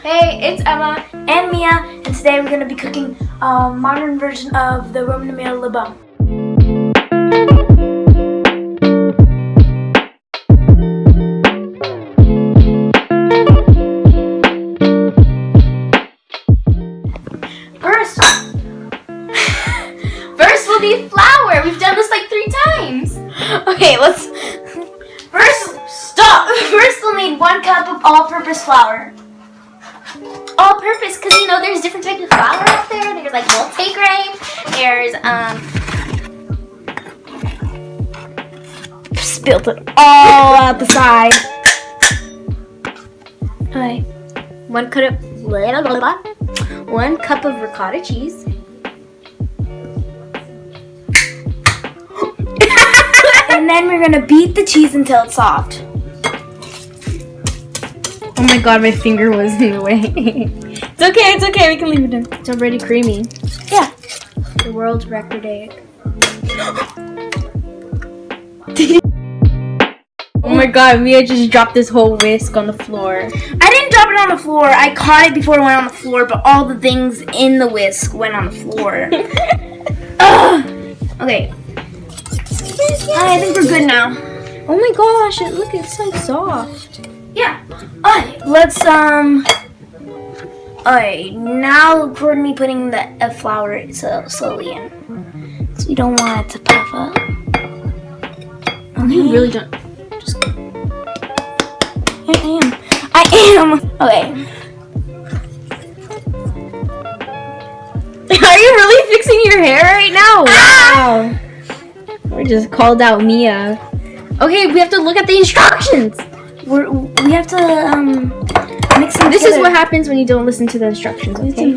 Hey, it's Emma. And Mia, and today we're going to be cooking a modern version of the Roman meal Libum. First will be flour. We've done this like 3 times. Okay, First we'll need 1 cup of all-purpose flour. All-purpose, because you know there's different types of flour out there. There's like multi-grain. There's Spilled it all out the side. Okay. 1 cup of ricotta cheese. And then we're gonna beat the cheese until it's soft. Oh my god, my finger was in the way. It's okay, we can leave it in. It's already creamy. Yeah. The world's record egg. Oh my god, Mia just dropped this whole whisk on the floor. I didn't drop it on the floor. I caught it before it went on the floor, but all the things in the whisk went on the floor. Okay. I think we're good now. Oh my gosh, look, it's so soft. Yeah. Alright, let's Alright, now record me putting the flour slowly in. So you don't want it to puff up. You really don't. I am. Okay. Are you really fixing your hair right now? Wow. We just called out Mia. Okay, we have to look at the instructions. We have to mix them This together. is what happens when you don't listen to the instructions, okay?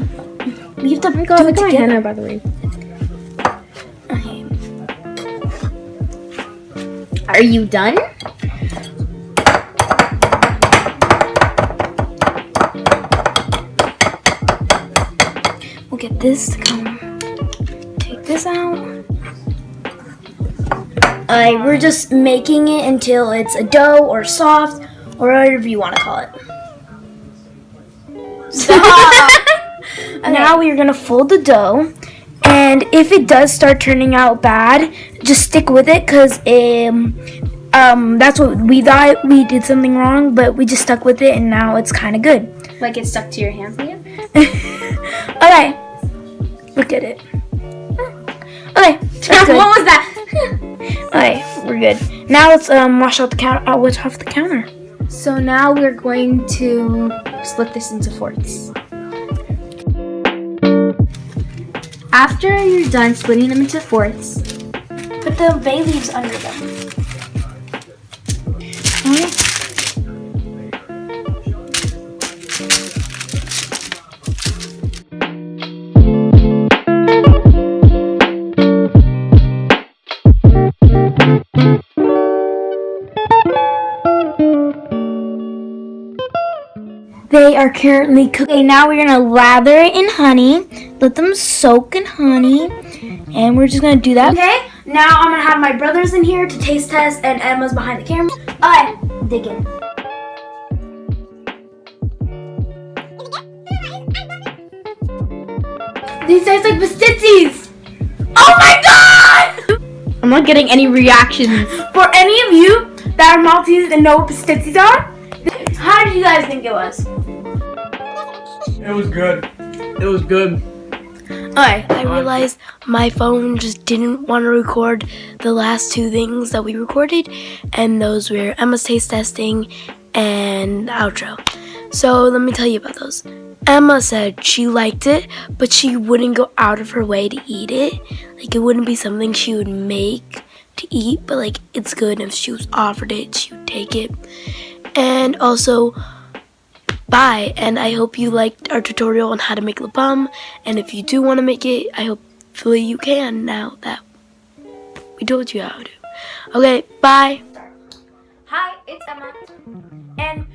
We have to Oh my god, do look it at my together. henna, by the way. Okay. Are you done? We'll get this to come. Take this out. We're just making it until it's a dough or soft or whatever you want to call it. Now we're gonna fold the dough, and if it does start turning out bad, just stick with it, cause that's what we thought. We did something wrong, but we just stuck with it, and now it's kind of good. Like it stuck to your hands again? Okay, look at it. Okay, that's good. What was that? Okay, we're good. Now let's wash out the counter. Wash off the counter. So now we're going to split this into fourths. After you're done splitting them into fourths, Put the bay leaves under them. Okay. They are currently cooking. Okay, now we're gonna lather it in honey. Let them soak in honey. And we're just gonna do that. Okay, now I'm gonna have my brothers in here to taste test, and Emma's behind the camera. Alright, dig in. These taste like pistizzies! Oh my god! I'm not getting any reactions. For any of you that are Maltese and know what pistizzies are, how did you guys think it was? It was good. It was good. Alright, I realized my phone just didn't want to record the last 2 things that we recorded, and those were Emma's taste testing and outro. So let me tell you about those. Emma said she liked it, but she wouldn't go out of her way to eat it. Like, it wouldn't be something she would make to eat, but like, it's good. If she was offered it, she would take it. And also, bye, and I hope you liked our tutorial on how to make Libum, and if you do want to make it, I hopefully you can now that we told you how to. Okay, bye. Hi, it's Emma. And